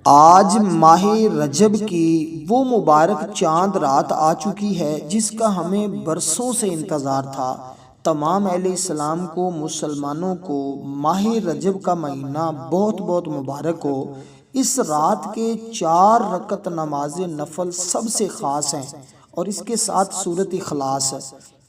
آج ماہ رجب کی وہ مبارک چاند رات آ چکی ہے جس کا ہمیں برسوں سے انتظار تھا۔ تمام اہل اسلام کو، مسلمانوں کو ماہ رجب کا مہینہ بہت بہت مبارک ہو۔ اس رات کے 4 رکعت نماز نفل سب سے خاص ہیں اور اس کے ساتھ سورۃ اخلاص ہے۔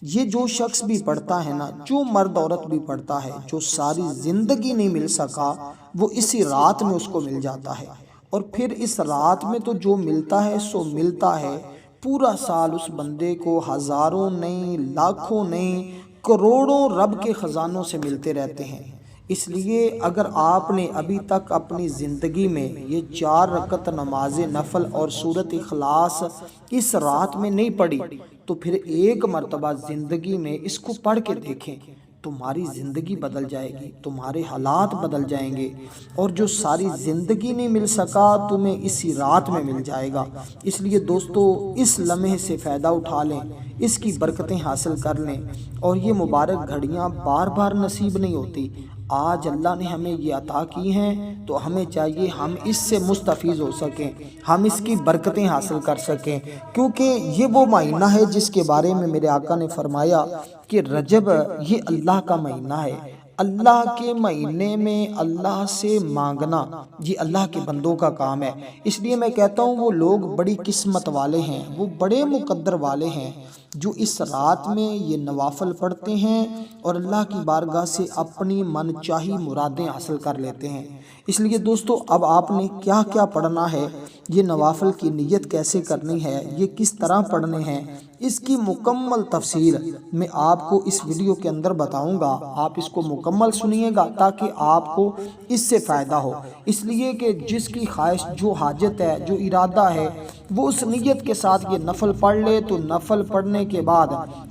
یہ جو شخص بھی پڑھتا ہے نا، جو مرد عورت بھی پڑھتا ہے، جو ساری زندگی نہیں مل سکا وہ اسی رات میں اس کو مل جاتا ہے۔ اور پھر اس رات میں تو جو ملتا ہے سو ملتا ہے، پورا سال اس بندے کو ہزاروں نہیں، لاکھوں نہیں، کروڑوں رب کے خزانوں سے ملتے رہتے ہیں۔ اس لیے اگر آپ نے ابھی تک اپنی زندگی میں یہ 4 رکعت نماز نفل اور سورۃ اخلاص اس رات میں نہیں پڑھی تو پھر ایک مرتبہ زندگی میں اس کو پڑھ کے دیکھیں، تمہاری زندگی بدل جائے گی، تمہارے حالات بدل جائیں گے، اور جو ساری زندگی نہیں مل سکا تمہیں اسی رات میں مل جائے گا۔ اس لیے دوستو، اس لمحے سے فائدہ اٹھا لیں، اس کی برکتیں حاصل کر لیں، اور یہ مبارک گھڑیاں بار بار نصیب نہیں ہوتی۔ آج اللہ نے ہمیں یہ عطا کی ہیں تو ہمیں چاہیے ہم اس سے مستفیض ہو سکیں، ہم اس کی برکتیں حاصل کر سکیں، کیونکہ یہ وہ مہینہ ہے جس کے بارے میں میرے آقا نے فرمایا کہ رجب یہ اللہ کا مہینہ ہے۔ اللہ کے مہینے میں اللہ سے مانگنا یہ اللہ کے بندوں کا کام ہے۔ اس لیے میں کہتا ہوں وہ لوگ بڑی قسمت والے ہیں، وہ بڑے مقدر والے ہیں جو اس رات میں یہ نوافل پڑھتے ہیں اور اللہ کی بارگاہ سے اپنی من چاہی مرادیں حاصل کر لیتے ہیں۔ اس لیے دوستو، اب آپ نے کیا کیا پڑھنا ہے، یہ نوافل کی نیت کیسے کرنی ہے، یہ کس طرح پڑھنے ہیں، اس کی مکمل تفصیل میں آپ کو اس ویڈیو کے اندر بتاؤں گا۔ آپ اس کو مکمل سنیے گا تاکہ آپ کو اس سے فائدہ ہو۔ اس لیے کہ جس کی خواہش، جو حاجت ہے، جو ارادہ ہے، وہ اس نیت کے ساتھ یہ نفل پڑھ لے تو نفل پڑھنے کے بعد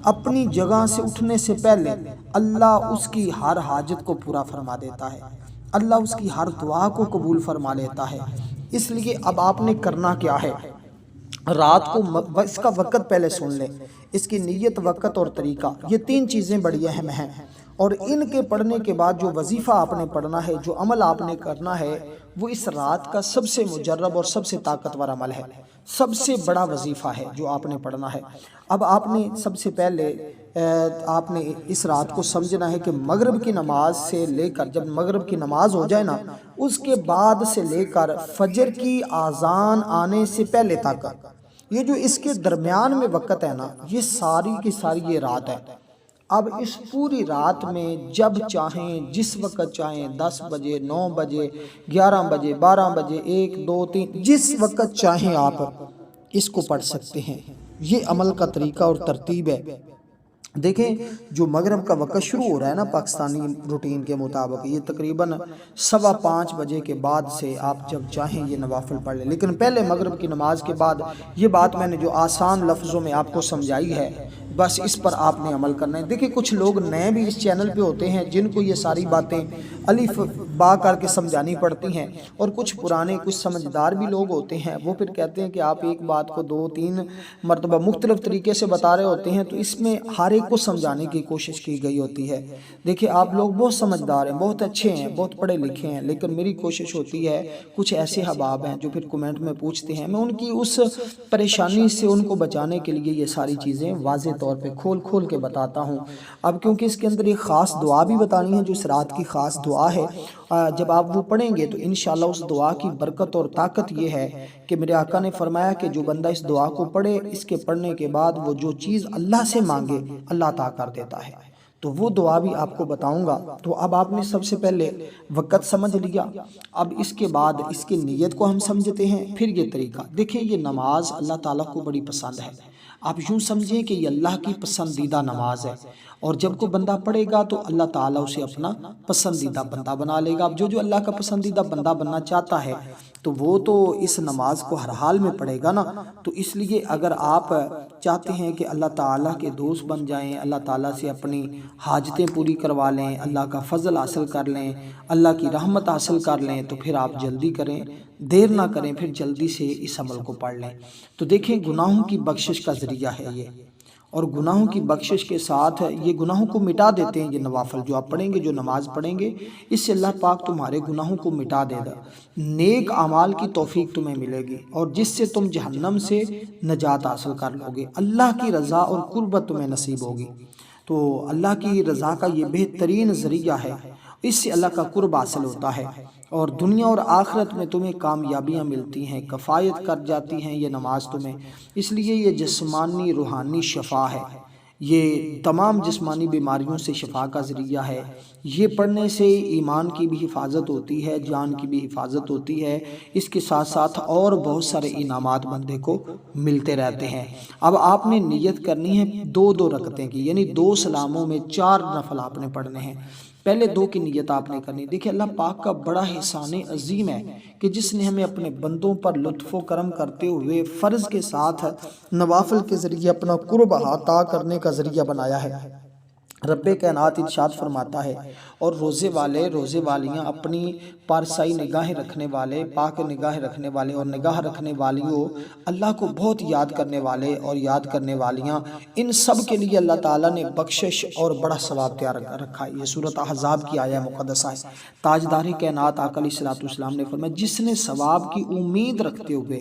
اپنی جگہ سے اٹھنے سے پہلے اللہ اس کی ہر حاجت کو پورا فرما دیتا ہے، اللہ اس کی ہر دعا کو قبول فرما لیتا ہے۔ اس لیے اب آپ نے کرنا کیا ہے، رات کو اس کا وقت پہلے سن لیں، اس کی نیت، وقت اور طریقہ، یہ 3 چیزیں بڑی اہم ہیں، اور ان کے پڑھنے کے بعد جو وظیفہ آپ نے پڑھنا ہے، جو عمل آپ نے کرنا ہے، وہ اس رات کا سب سے مجرب اور سب سے طاقتور عمل ہے، سب سے بڑا وظیفہ ہے جو آپ نے پڑھنا ہے۔ اب آپ نے سب سے پہلے آپ نے اس رات کو سمجھنا ہے کہ مغرب کی نماز سے لے کر، جب مغرب کی نماز ہو جائے نا، اس کے بعد سے لے کر فجر کی آذان آنے سے پہلے تک، یہ جو اس کے درمیان میں وقت ہے نا، یہ ساری کی ساری یہ رات ہے۔ اب اس پوری رات میں جب چاہیں، جس وقت چاہیں، 10 بجے، 9 بجے، 11 بجے، 12 بجے، 1، 2، 3، جس وقت چاہیں آپ اس کو پڑھ سکتے ہیں۔ یہ عمل کا طریقہ اور ترتیب ہے۔ دیکھیں، جو مغرب کا وقت شروع ہو رہا ہے نا پاکستانی روٹین کے مطابق، یہ تقریباً 5:15 بجے کے بعد سے آپ جب چاہیں یہ نوافل پڑھ لیں، لیکن پہلے مغرب کی نماز کے بعد یہ بات میں نے جو آسان لفظوں میں آپ کو سمجھائی ہے، بس اس پر آپ نے عمل کرنا ہے۔ دیکھیں، کچھ لوگ نئے بھی اس چینل پہ ہوتے ہیں جن کو یہ ساری باتیں الف با کر کے سمجھانی پڑتی ہیں، اور کچھ پرانے، کچھ سمجھدار بھی لوگ ہوتے ہیں، وہ پھر کہتے ہیں کہ آپ ایک بات کو 2-3 مرتبہ مختلف طریقے سے بتا رہے ہوتے ہیں، تو اس میں ہر ایک کو سمجھانے کی کوشش کی گئی ہوتی ہے۔ دیکھیں، آپ لوگ بہت سمجھدار ہیں، بہت اچھے ہیں، بہت پڑھے لکھے ہیں، لیکن میری کوشش ہوتی ہے، کچھ ایسے احباب ہیں جو پھر کمنٹ میں پوچھتے ہیں، میں ان کی اس پریشانی سے ان کو بچانے کے لیے یہ ساری چیزیں واضح طور پہ کھول کھول کے بتاتا ہوں۔ اب کیونکہ اس کے اندر ایک خاص دعا بھی بتانی ہے جو اس رات کی خاص دعا ہے، جب آپ وہ پڑھیں گے تو انشاءاللہ اس دعا کی برکت اور طاقت یہ ہے کہ میرے آقا نے فرمایا کہ جو بندہ اس دعا کو پڑھے، اس کے پڑھنے کے بعد وہ جو چیز اللہ سے مانگے اللہ عطا کر دیتا ہے۔ تو وہ دعا بھی آپ کو بتاؤں گا۔ تو اب آپ نے سب سے پہلے وقت سمجھ لیا، اب اس کے بعد اس کی نیت کو ہم سمجھتے ہیں، پھر یہ طریقہ۔ دیکھیں، یہ نماز اللہ تعالیٰ کو بڑی پسند ہے، آپ یوں سمجھیں کہ یہ اللہ کی پسندیدہ نماز ہے، اور جب کوئی بندہ پڑھے گا تو اللہ تعالیٰ اسے اپنا پسندیدہ بندہ بنا لے گا۔ اب جو اللہ کا پسندیدہ بندہ بننا چاہتا ہے تو وہ تو اس نماز کو ہر حال میں پڑھے گا نا۔ تو اس لیے اگر آپ چاہتے ہیں کہ اللہ تعالیٰ کے دوست بن جائیں، اللہ تعالیٰ سے اپنی حاجتیں پوری کروا لیں، اللہ کا فضل حاصل کر لیں، اللہ کی رحمت حاصل کر لیں، تو پھر آپ جلدی کریں، دیر نہ کریں، پھر جلدی سے اس عمل کو پڑھ لیں۔ تو دیکھیں، گناہوں کی بخشش کا ذریعہ ہے یہ، اور گناہوں کی بخشش کے ساتھ یہ گناہوں کو مٹا دیتے ہیں۔ یہ نوافل جو آپ پڑھیں گے، جو نماز پڑھیں گے، اس سے اللہ پاک تمہارے گناہوں کو مٹا دے گا، نیک اعمال کی توفیق تمہیں ملے گی، اور جس سے تم جہنم سے نجات حاصل کر لو گے، اللہ کی رضا اور قربت تمہیں نصیب ہوگی۔ تو اللہ کی رضا کا یہ بہترین ذریعہ ہے، اس سے اللہ کا قرب حاصل ہوتا ہے، اور دنیا اور آخرت میں تمہیں کامیابیاں ملتی ہیں، کفایت کر جاتی ہیں یہ نماز تمہیں۔ اس لیے یہ جسمانی روحانی شفا ہے، یہ تمام جسمانی بیماریوں سے شفا کا ذریعہ ہے۔ یہ پڑھنے سے ایمان کی بھی حفاظت ہوتی ہے، جان کی بھی حفاظت ہوتی ہے، اس کے ساتھ ساتھ اور بہت سارے انعامات بندے کو ملتے رہتے ہیں۔ اب آپ نے نیت کرنی ہے 2 رکعتیں کی، یعنی 2 سلاموں میں 4 نفل آپ نے پڑھنے ہیں۔ پہلے 2 کی نیت آپ نے کرنی۔ دیکھیں اللہ پاک کا بڑا احسان عظیم ہے کہ جس نے ہمیں اپنے بندوں پر لطف و کرم کرتے ہوئے فرض کے ساتھ نوافل کے ذریعے اپنا قرب عطا کرنے کا ذریعہ بنایا ہے۔ رب کائنات ارشاد فرماتا ہے، اور روزے والے روزے والیاں اپنی پارسائی نگاہیں رکھنے والے، پاک نگاہیں رکھنے والے اور نگاہ رکھنے والیوں، اللہ کو بہت یاد کرنے والے اور یاد کرنے والیاں، ان سب کے لیے اللہ تعالیٰ نے بخشش اور بڑا ثواب تیار رکھا ہے۔ یہ سورۃ احزاب کی آیہ مقدسہ ہے۔ تاجدار کائنات آقا علیہ الصلوۃ والسلام نے فرمایا، جس نے ثواب کی امید رکھتے ہوئے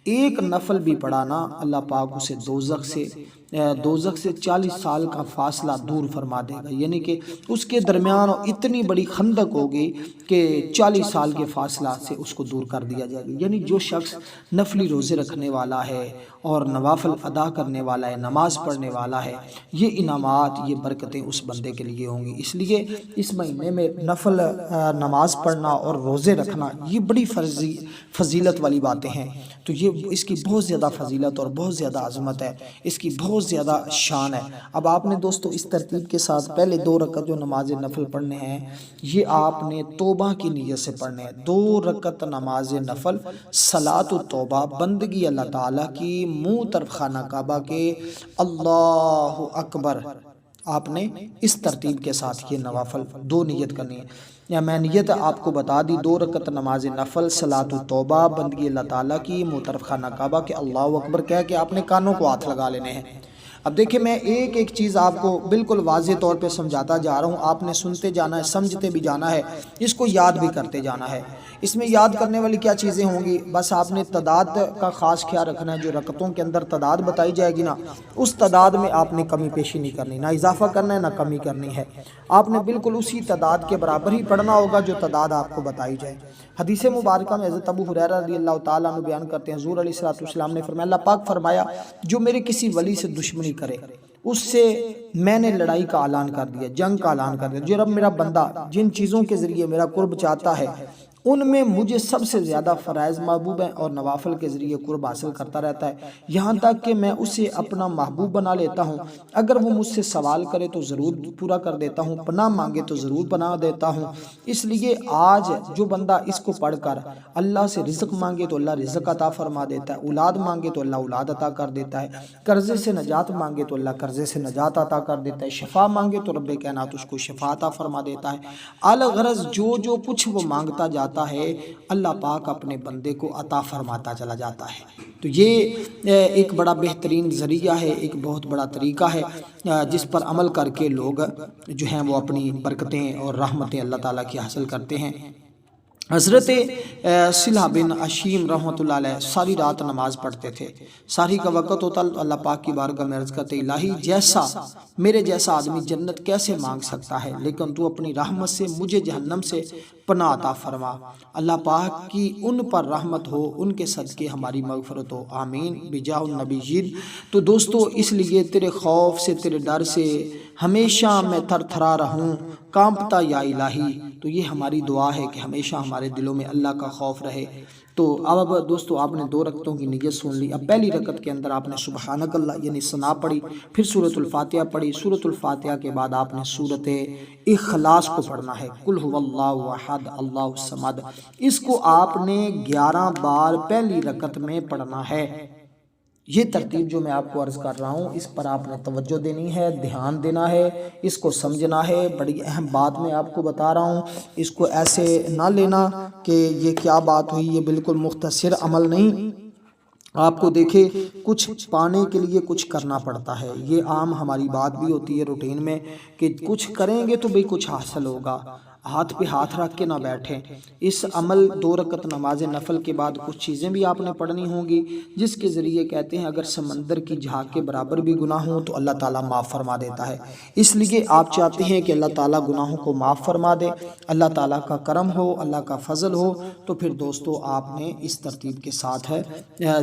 ایک نفل بھی پڑھانا، اللہ پاک اسے دوزخ سے 40 سال کا فاصلہ دور فرما دے گا، یعنی کہ اس کے درمیان اتنی بڑی خندق ہوگی کہ 40 سال کے فاصلہ سے اس کو دور کر دیا جائے گا۔ یعنی جو شخص نفلی روزے رکھنے والا ہے اور نوافل ادا کرنے والا ہے، نماز پڑھنے والا ہے، یہ انعامات، یہ برکتیں اس بندے کے لیے ہوں گی۔ اس لیے اس مہینے میں نفل نماز پڑھنا اور روزے رکھنا یہ بڑی فضیلت والی باتیں ہیں۔ تو یہ اس کی بہت زیادہ فضیلت اور بہت زیادہ عظمت ہے، اس کی بہت زیادہ شان ہے۔ اب آپ نے دوستو اس ترتیب کے ساتھ پہلے 2 رکعت جو نماز نفل پڑھنے ہیں، یہ آپ نے توبہ کی نیت سے پڑھنے ہیں۔ 2 رکعت نماز نفل صلاۃ التوبہ، بندگی اللہ تعالیٰ کی، منہ طرف خانہ کعبہ کے، اللہ اکبر، آپ نے اس ترتیب کے ساتھ یہ نوافل 2 نیت کرنی ہے۔ یا میں نیت آپ کو بتا دی، 2 رکعت نماز نفل صلاۃ التوبہ، بندگی اللہ تعالیٰ کی، منہ طرف خانہ کعبہ کے، اللہ اکبر کہہ کے آپ نے کانوں کو ہاتھ لگا لینے ہیں۔ اب دیکھیں میں ایک چیز آپ کو بالکل واضح طور پہ سمجھاتا جا رہا ہوں، آپ نے سنتے جانا ہے، سمجھتے بھی جانا ہے، اس کو یاد بھی کرتے جانا ہے۔ اس میں یاد کرنے والی کیا چیزیں ہوں گی؟ بس آپ نے تعداد کا خاص خیال رکھنا ہے، جو رکعتوں کے اندر تعداد بتائی جائے گی نا، اس تعداد میں آپ نے کمی پیشی نہیں کرنی، نہ اضافہ کرنا ہے نہ کمی کرنی ہے، آپ نے بالکل اسی تعداد کے برابر ہی پڑھنا ہوگا جو تعداد آپ کو بتائی جائے۔ حدیث مبارکہ میں حضرت ابو ہریرہ رضی اللہ تعالیٰ عنہ بیان کرتے ہیں، حضور علیہ الصلوۃ والسلام نے فرمایا، اللہ پاک فرمایا، جو میرے کسی ولی سے دشمنی کرے، اس سے میں نے لڑائی کا اعلان کر دیا، جنگ کا اعلان کر دیا۔ جو رب میرا بندہ جن چیزوں کے ذریعے میرا قرب چاہتا ہے، ان میں مجھے سب سے زیادہ فرائض محبوب ہیں، اور نوافل کے ذریعے قرب حاصل کرتا رہتا ہے، یہاں تک کہ میں اسے اپنا محبوب بنا لیتا ہوں۔ اگر وہ مجھ سے سوال کرے تو ضرور پورا کر دیتا ہوں، پناہ مانگے تو ضرور پناہ دیتا ہوں۔ اس لیے آج جو بندہ اس کو پڑھ کر اللہ سے رزق مانگے تو اللہ رزق عطا فرما دیتا ہے، اولاد مانگے تو اللہ اولاد عطا کر دیتا ہے، قرضے سے نجات مانگے تو اللہ قرضے سے نجات عطا کر دیتا ہے، شفا مانگے تو رب کائنات اس کو شفا عطا فرما دیتا ہے۔ الغرض جو کچھ وہ مانگتا جاتا ہے، اللہ پاک اپنے بندے کو عطا فرماتا چلا جاتا ہے۔ تو یہ ایک بڑا بہترین ذریعہ ہے، ایک بہت بڑا طریقہ ہے، جس پر عمل کر کے لوگ جو ہیں وہ اپنی برکتیں اور رحمتیں اللہ تعالیٰ کی حاصل کرتے ہیں۔ حضرت صلح بن عشیم رحمۃ اللہ علیہ ساری رات نماز پڑھتے تھے، ساری کا وقت ہوتا، اللہ پاک کی بارگاہ میں عرض کرتے، الہی میرے جیسا آدمی جنت کیسے مانگ سکتا ہے، لیکن تو اپنی رحمت سے مجھے جہنم سے پناہ عطا فرما۔ اللہ پاک کی ان پر رحمت ہو، ان کے صدقے ہماری مغفرت ہو، آمین بجاہ النبیین۔ تو دوستو اس لیے تیرے خوف سے، تیرے ڈر سے ہمیشہ میں تھر تھرا رہوں، کانپتا یا الہی۔ تو یہ ہماری دعا ہے کہ ہمیشہ ہمارے دلوں میں اللہ کا خوف رہے۔ تو اب دوستو آپ نے 2 رکعتوں کی نیت سن لی۔ اب پہلی رکعت کے اندر آپ نے سبحانک اللہ یعنی ثنا پڑھی، پھر سورۃ الفاتحہ پڑھی، سورۃ الفاتحہ کے بعد آپ نے سورۃ اخلاص کو پڑھنا ہے، قل هو اللہ احد اللہ الصمد۔ اس کو آپ نے 11 بار پہلی رکعت میں پڑھنا ہے۔ یہ ترتیب جو میں آپ کو عرض کر رہا ہوں، اس پر آپ نے توجہ دینی ہے، دھیان دینا ہے، اس کو سمجھنا ہے۔ بڑی اہم بات میں آپ کو بتا رہا ہوں، اس کو ایسے نہ لینا کہ یہ کیا بات ہوئی، یہ بالکل مختصر عمل نہیں، آپ کو دیکھے کچھ پانے کے لیے کچھ کرنا پڑتا ہے، یہ عام ہماری بات بھی ہوتی ہے روٹین میں کہ کچھ کریں گے تو بھی کچھ حاصل ہوگا، ہاتھ پہ ہاتھ رکھ کے نہ بیٹھیں۔ اس عمل 2 رکعت نماز نفل کے بعد کچھ چیزیں بھی آپ نے پڑھنی ہوں گی، جس کے ذریعے کہتے ہیں اگر سمندر کی جھاگ کے برابر بھی گناہ ہوں تو اللہ تعالیٰ معاف فرما دیتا ہے۔ اس لیے آپ چاہتے ہیں کہ اللہ تعالیٰ گناہوں کو معاف فرما دے، اللہ تعالیٰ کا کرم ہو، اللہ کا فضل ہو، تو پھر دوستو آپ نے اس ترتیب کے ساتھ ہے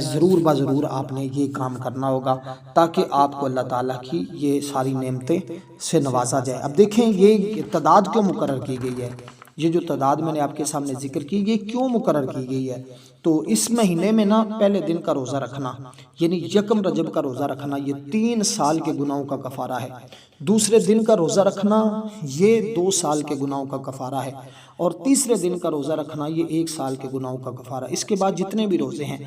ضرور بضرور آپ نے یہ کام کرنا ہوگا تاکہ آپ کو اللہ تعالیٰ کی یہ ساری نعمتیں سے نوازا جائے۔ اب دیکھیں یہ تعداد کیوں مقرر کی گئی ہے، یہ جو تعداد میں نے آپ کے سامنے ذکر کی یہ کیوں مقرر کی گئی ہے؟ تو اس مہینے میں نا پہلے دن کا روزہ رکھنا یعنی یکم رجب کا روزہ رکھنا یہ 3 سال کے گناہوں کا کفارہ ہے، دوسرے دن کا روزہ رکھنا یہ 2 سال کے گناہوں کا کفارہ ہے، اور تیسرے دن کا روزہ رکھنا یہ 1 سال کے گناہوں کا کفارہ۔ اس کے بعد جتنے بھی روزے ہیں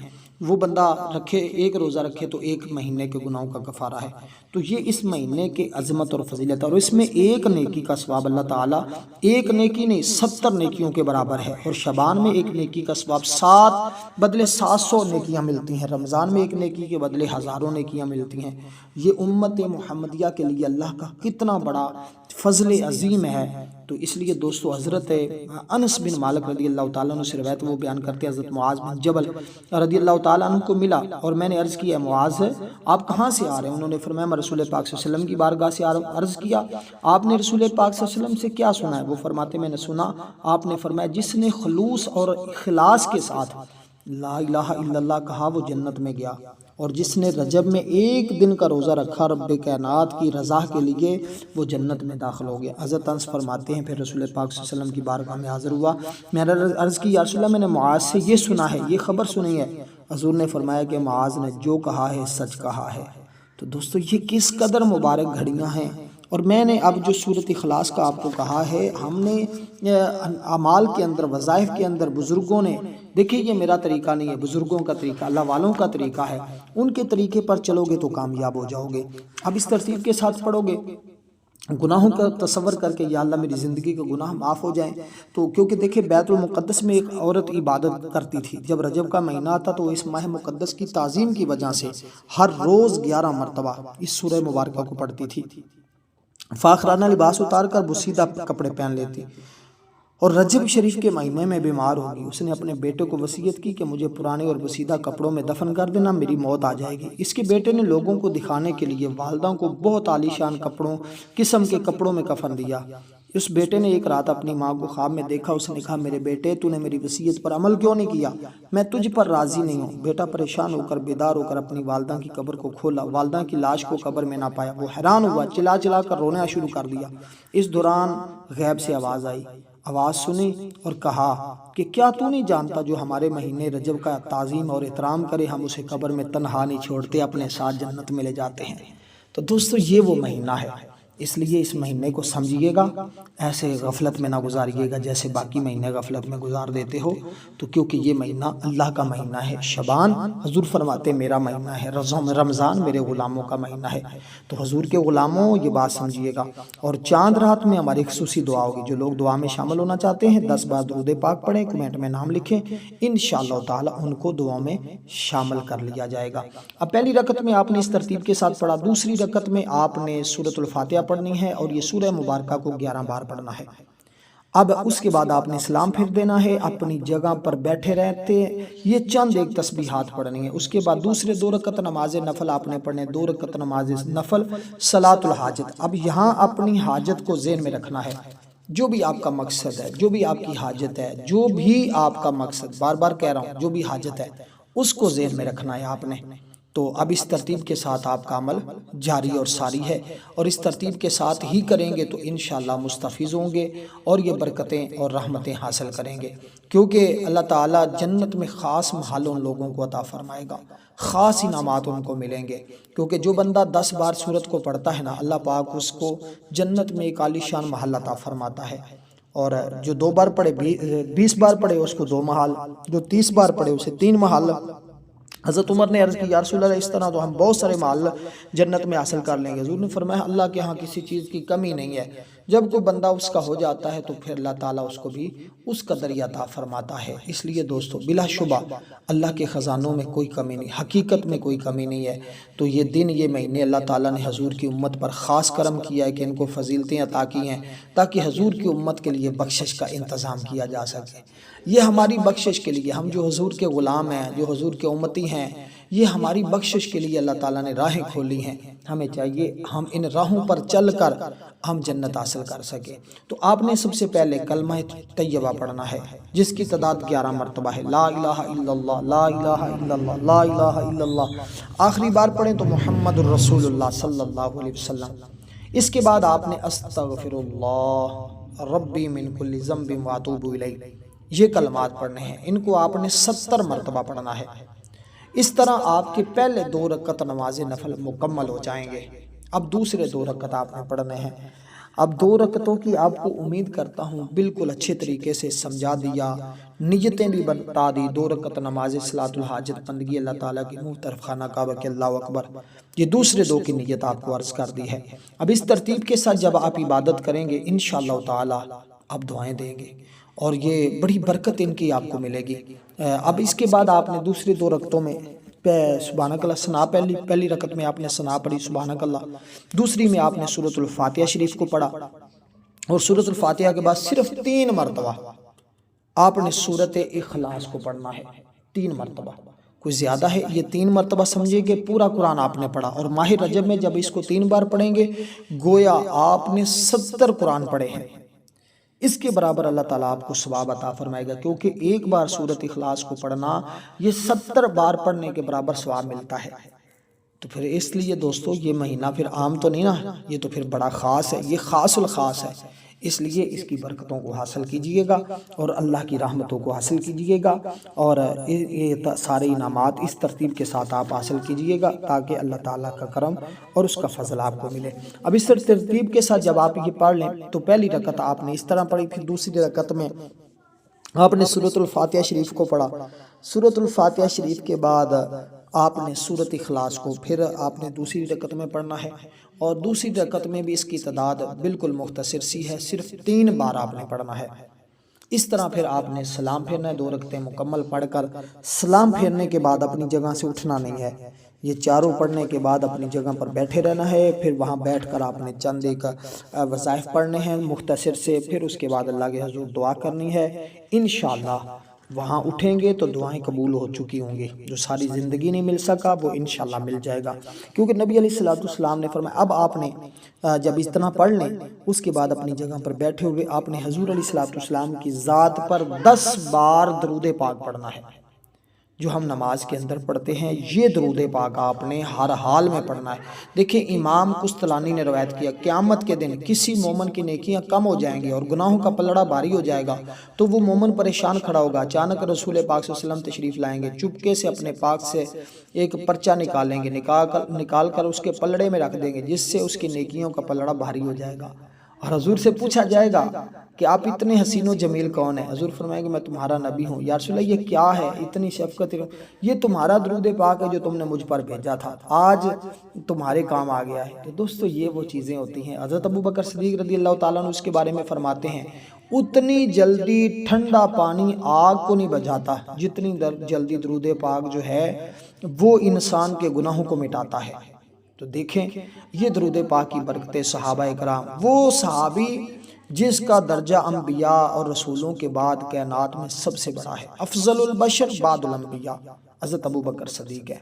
وہ بندہ رکھے، ایک روزہ رکھے تو 1 مہینے کے گناہوں کا کفارہ ہے۔ تو یہ اس مہینے کے عظمت اور فضیلت، اور اس میں 1 نیکی کا ثواب اللہ تعالیٰ 1 نیکی نہیں 70 نیکیوں کے برابر ہے، اور شعبان میں 1 نیکی کا ثواب 7 بدلے 700 نیکیاں ملتی ہیں، رمضان میں 1 نیکی کے بدلے ہزاروں نیکیاں ملتی ہیں۔ یہ امت محمدیہ کے لیے اللہ کا کتنا بڑا فضل عظیم ہے۔ تو اس لیے دوستو حضرت انس بن مالک رضی اللہ تعالیٰ عنہ سے روایت وہ بیان کرتے ہیں حضرت معاذ بن جبل رضی اللہ تعالیٰ عنہ کو ملا اور میں نے عرض کیا معاذ آپ کہاں سے آ رہے ہیں؟ انہوں نے فرمایا میں رسول پاک صلی اللہ علیہ وسلم کی بارگاہ سے آ رہا ہوں۔ عرض کیا آپ نے رسول پاک صلی اللہ علیہ وسلم سے کیا سنا ہے؟ وہ فرماتے میں نے سنا آپ نے فرمایا جس نے خلوص اور اخلاص کے ساتھ لا الہ الا اللہ کہا وہ جنت میں گیا، اور جس نے رجب میں 1 دن کا روزہ رکھا رب کائنات کی رضا کے لیے وہ جنت میں داخل ہو گیا۔ حضرت انس فرماتے ہیں پھر رسول پاک صلی اللہ علیہ وسلم کی بارگاہ میں حاضر ہوا، میں نے عرض کی یا رسول اللہ میں نے معاذ سے یہ سنا ہے، یہ خبر سنی ہے۔ حضور نے فرمایا کہ معاذ نے جو کہا ہے سچ کہا ہے۔ تو دوستو یہ کس قدر مبارک گھڑیاں ہیں، اور میں نے اب جو صورت اخلاص کا آپ کو کہا ہے ہم نے اعمال کے اندر وظائف کے اندر بزرگوں نے دیکھیں یہ میرا طریقہ نہیں ہے، بزرگوں کا طریقہ اللہ والوں کا طریقہ ہے، ان کے طریقے پر چلو گے تو کامیاب ہو جاؤ گے۔ اب اس ترتیب کے ساتھ پڑھو گے گناہوں کا تصور کر کے یا اللہ میری زندگی کے گناہ معاف ہو جائیں، تو کیونکہ دیکھیں بیت المقدس میں ایک عورت عبادت کرتی تھی، جب رجب کا مہینہ آتا تو اس ماہ مقدس کی تعظیم کی وجہ سے ہر روز 11 مرتبہ اس سورہ مبارکہ کو پڑھتی تھی، فاخرانہ لباس اتار کر بسیدہ کپڑے پہن لیتی، اور رجب شریف کے مہینے میں بیمار ہوگی۔ اس نے اپنے بیٹے کو وصیت کی کہ مجھے پرانے اور بسیدہ کپڑوں میں دفن کر دینا، میری موت آ جائے گی۔ اس کے بیٹے نے لوگوں کو دکھانے کے لیے والدہ کو بہت عالیشان قسم کے کپڑوں میں کفن دیا۔ اس بیٹے نے ایک رات اپنی ماں کو خواب میں دیکھا، اس نے کہا میرے بیٹے تو نے میری وصیت پر عمل کیوں نہیں کیا؟ میں تجھ پر راضی نہیں ہوں۔ بیٹا پریشان ہو کر بیدار ہو کر اپنی والدہ کی قبر کو کھولا، والدہ کی لاش کو قبر میں نہ پایا، وہ حیران ہوا، چلا چلا کر رونا شروع کر دیا۔ اس دوران غیب سے آواز آئی، آواز سنی اور کہا کہ کیا تو نہیں جانتا جو ہمارے مہینے رجب کا تعظیم اور احترام کرے ہم اسے قبر میں تنہا نہیں چھوڑتے، اپنے ساتھ جنت میں لے جاتے ہیں۔ تو دوستو یہ وہ مہینہ ہے، اس لیے اس مہینے کو سمجھیے گا، ایسے غفلت میں نہ گزاریے گا جیسے باقی مہینے غفلت میں گزار دیتے ہو، تو کیونکہ یہ مہینہ اللہ کا مہینہ ہے۔ شعبان حضور فرماتے میرا مہینہ ہے، رمضان میرے غلاموں کا مہینہ ہے۔ تو حضور کے غلاموں یہ بات سمجھیے گا، اور چاند رات میں ہماری خصوصی دعا ہوگی، جو لوگ دعا میں شامل ہونا چاہتے ہیں 10 بار درود پاک پڑھیں، کمنٹ میں نام لکھیں، انشاءاللہ تعالی ان کو دعا میں شامل کر لیا جائے گا۔ اب پہلی رکعت میں آپ نے اس ترتیب کے ساتھ پڑھا، دوسری رکعت میں آپ نے سورۃ الفاتحہ پڑھنی ہے اور یہ سورہ مبارکہ کو 11 بار پڑھنا ہے۔ اب اس کے بعد آپ نے سلام پھیر دینا ہے، اپنی جگہ پر بیٹھے رہتے یہ چند ایک تسبیحات پڑھنی ہے۔ اس کے بعد دوسرے 2 رکعت نماز نفل آپ نے پڑھنے، 2 رکعت نماز نفل صلاۃ الحاجت۔ اب یہاں اپنی حاجت کو ذہن میں رکھنا ہے، جو بھی آپ کا مقصد ہے، جو بھی آپ کی حاجت ہے، جو بھی آپ کا مقصد، بار بار کہہ رہا ہوں، جو بھی حاجت ہے اس کو ذہن میں رکھنا ہے آپ نے۔ تو اب اس ترتیب کے ساتھ آپ کا عمل جاری اور ساری ہے، اور اس ترتیب کے ساتھ ہی کریں گے تو انشاءاللہ مستفیض ہوں گے اور یہ برکتیں اور رحمتیں حاصل کریں گے، کیونکہ اللہ تعالیٰ جنت میں خاص محل ان لوگوں کو عطا فرمائے گا، خاص انعامات ان کو ملیں گے، کیونکہ جو بندہ 10 بار سورت کو پڑھتا ہے نا، اللہ پاک اس کو جنت میں ایک عالیشان محل عطا فرماتا ہے، اور جو 2 بار پڑھے 20 بار پڑھے اس کو 2 محل، جو 30 بار پڑھے اسے 3 محل۔ حضرت عمر نے عرض کی یا رسول اللہ اس طرح تو ہم بہت سارے محل جنت میں حاصل کر لیں گے۔ حضور نے فرمایا اللہ کے ہاں کسی چیز کی کمی نہیں ہے، جب کوئی بندہ اس کا ہو جاتا ہے تو پھر اللہ تعالیٰ اس کو بھی اس قدر ہی عطا فرماتا ہے۔ اس لیے دوستو بلا شبہ اللہ کے خزانوں میں کوئی کمی نہیں، حقیقت میں کوئی کمی نہیں ہے۔ تو یہ دن، یہ مہینے اللہ تعالیٰ نے حضور کی امت پر خاص کرم کیا ہے کہ ان کو فضیلتیں عطا کی ہیں تاکہ حضور کی امت کے لیے بخشش کا انتظام کیا جا سکے۔ یہ ہماری بخشش کے لیے، ہم جو حضور کے غلام ہیں، جو حضور کے امتی ہیں، یہ ہماری بخشش کے لیے اللہ تعالیٰ نے راہیں کھولی ہیں۔ ہمیں چاہیے ہم ان راہوں پر چل کر ہم جنت حاصل کر سکیں۔ تو آپ نے سب سے پہلے کلمہ طیبہ پڑھنا ہے جس کی تعداد 11 مرتبہ ہے، لا الہ الا اللہ، لا الہ الا اللہ، لا الہ الا اللہ۔ آخری بار پڑھیں تو محمد الرسول اللہ صلی اللہ علیہ وسلم۔ اس کے بعد آپ نے استغفر اللہ ربی من کل ذنب واتوب الیہ، یہ کلمات پڑھنے ہیں۔ ان کو آپ نے 70 مرتبہ پڑھنا ہے۔ اس طرح آپ کے پہلے 2 رکعت نماز نفل مکمل ہو جائیں گے۔ اب دوسرے 2 رکعت آپ نے پڑھنے ہیں۔ اب 2 رکعتوں کی آپ کو امید کرتا ہوں بالکل اچھے طریقے سے سمجھا دیا، نیتیں بھی بتا دی۔ 2 رکعت نماز صلاۃ الحاجت بندگی اللہ تعالیٰ کی منہ طرف خانہ کعبہ کے، اللہ اکبر، یہ دوسرے 2 کی نیت آپ کو عرض کر دی ہے۔ اب اس ترتیب کے ساتھ جب آپ عبادت کریں گے انشاءاللہ تعالیٰ آپ دعائیں دیں گے اور یہ بڑی برکت ان کی آپ کو ملے گی۔ اب اس کے بعد آپ نے دوسری 2 رکعتوں میں سبحانک اللہ ثنا، پہلی رکعت میں آپ نے ثنا پڑھی سبحانک اللہ، دوسری میں آپ نے سورۃ الفاتحہ شریف کو پڑھا اور سورۃ الفاتحہ کے بعد صرف 3 مرتبہ آپ نے سورۃ اخلاص کو پڑھنا ہے، 3 مرتبہ، کوئی زیادہ ہے، یہ 3 مرتبہ سمجھے کہ پورا قرآن آپ نے پڑھا۔ اور ماہ رجب میں جب اس کو 3 بار پڑھیں گے گویا آپ نے 70 قرآن پڑھے ہیں۔ اس کے برابر اللہ تعالیٰ آپ کو ثواب عطا فرمائے گا، کیونکہ ایک بار سورۃ اخلاص کو پڑھنا یہ 70 بار پڑھنے کے برابر ثواب ملتا ہے۔ تو پھر اس لیے دوستو یہ مہینہ پھر عام تو نہیں نا، یہ تو پھر بڑا خاص ہے، یہ خاص الخاص ہے۔ اس لیے اس کی برکتوں کو حاصل کیجئے گا اور اللہ کی رحمتوں کو حاصل کیجئے گا، اور یہ سارے انعامات اس ترتیب کے ساتھ آپ حاصل کیجئے گا تاکہ اللہ تعالیٰ کا کرم اور اس کا فضل آپ کو ملے۔ اب اس ترتیب کے ساتھ جب آپ یہ پڑھ لیں تو پہلی رکعت آپ نے اس طرح پڑھی، پھر دوسری رکعت میں آپ نے سورۃ الفاتحہ شریف کو پڑھا، سورۃ الفاتحہ شریف کے بعد آپ نے سورۃ اخلاص کو پھر آپ نے دوسری رکعت میں پڑھنا ہے، اور دوسری رکعت میں بھی اس کی تعداد بالکل مختصر سی ہے، صرف 3 بار آپ نے پڑھنا ہے۔ اس طرح پھر آپ نے سلام پھیرنا ہے، 2 رکعتیں مکمل پڑھ کر سلام پھیرنے کے بعد اپنی جگہ سے اٹھنا نہیں ہے، یہ چاروں پڑھنے کے بعد اپنی جگہ پر بیٹھے رہنا ہے۔ پھر وہاں بیٹھ کر آپ نے چند ایک وظائف پڑھنے ہیں مختصر سے، پھر اس کے بعد اللہ کے حضور دعا کرنی ہے۔ انشاءاللہ وہاں اٹھیں گے تو دعائیں قبول ہو چکی ہوں گی، جو ساری زندگی نہیں مل سکا وہ انشاءاللہ مل جائے گا، کیونکہ نبی علیہ السلام نے فرمایا اب آپ نے جب اس طرح پڑھ لیں اس کے بعد اپنی جگہ پر بیٹھے ہوئے آپ نے حضور علیہ السلام کی ذات پر 10 بار درود پاک پڑھنا ہے، جو ہم نماز کے اندر پڑھتے ہیں۔ یہ درود پاک آپ نے ہر حال میں پڑھنا ہے۔ دیکھیں امام قسطلانی نے روایت کیا قیامت کے دن کسی مومن کی نیکیاں کم ہو جائیں گی اور گناہوں کا پلڑا بھاری ہو جائے گا تو وہ مومن پریشان کھڑا ہوگا، اچانک رسول پاک صلی اللہ علیہ وسلم تشریف لائیں گے، چپکے سے اپنے پاک سے ایک پرچہ نکالیں گے، نکال کر اس کے پلڑے میں رکھ دیں گے، جس سے اس کی نیکیوں کا پلڑا بھاری ہو جائے گا، اور حضور سے پوچھا جائے گا کہ آپ اتنے حسین و جمیل کون ہیں؟ حضور فرمائیں گے میں تمہارا نبی ہوں۔ یا رسول اللہ یہ کیا ہے اتنی شفقت؟ یہ تمہارا درود پاک ہے جو تم نے مجھ پر بھیجا تھا، آج تمہارے کام آ گیا ہے۔ تو دوستو یہ وہ چیزیں ہوتی ہیں۔ حضرت ابوبکر صدیق رضی اللہ تعالیٰ عنہ اس کے بارے میں فرماتے ہیں اتنی جلدی ٹھنڈا پانی آگ کو نہیں بجھاتا جتنی جلدی درود پاک جو ہے وہ انسان کے گناہوں کو مٹاتا ہے۔ تو دیکھیں یہ درود پاک کی برکتیں، صحابہ کرام، وہ صحابی جس کا درجہ انبیاء اور رسولوں کے بعد کائنات میں سب سے بڑا ہے، افضل البشر بعد الانبیاء، حضرت ابوبکر صدیق ہے،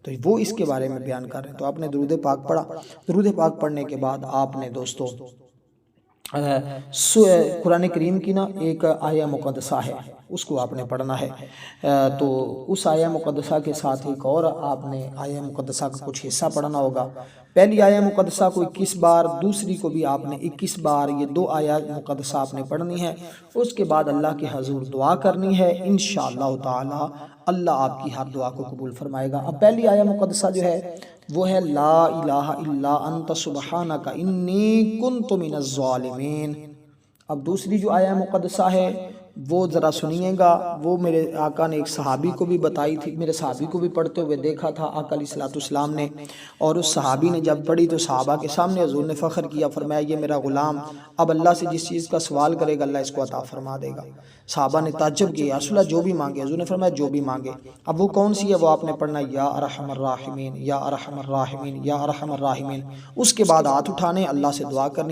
تو وہ اس کے بارے میں بیان کر رہے ہیں۔ تو آپ نے درود پاک پڑھا، درود پاک پڑھنے کے بعد آپ نے دوستو قرآن کریم کی ایک آیہ مقدسہ ہے اس کو آپ نے پڑھنا ہے، تو اس آیہ مقدسہ کے ساتھ ایک اور آپ نے آیہ مقدسہ کا کچھ حصہ پڑھنا ہوگا۔ پہلی آیہ مقدسہ کو 21 بار، دوسری کو بھی آپ نے 21 بار، یہ 2 آیہ مقدسہ آپ نے پڑھنی ہے۔ اس کے بعد اللہ کے حضور دعا کرنی ہے، انشاءاللہ تعالی اللہ آپ کی ہر دعا کو قبول فرمائے گا۔ اب پہلی آیہ مقدسہ جو ہے وہ ہے لا الہ الا انت سبحانک انی کنت من الظالمین۔ اب دوسری جو آیہ مقدسہ ہے وہ ذرا سنیے گا۔ وہ میرے آقا نے ایک صحابی کو بھی بتائی تھی، میرے صحابی کو بھی پڑھتے ہوئے دیکھا تھا آقا علیہ الصلوۃ والسلام نے، اور اس صحابی نے جب پڑھی تو صحابہ کے سامنے حضور نے فخر کیا، فرمایا یہ میرا غلام اب اللہ سے جس چیز کا سوال کرے گا اللہ اس کو عطا فرما دے گا۔ صحابہ نے تعجب کیا، یا رسول اللہ جو بھی مانگے، حضور نے فرمایا جو بھی مانگے۔ اب وہ کون سی ہے؟ وہ آپ نے پڑھنا یا ارحم الراحمین یا ارحم الراحمین یا ارحم الراحمین۔ اس کے بعد ہاتھ اٹھانے، اللہ سے دعا کرنی۔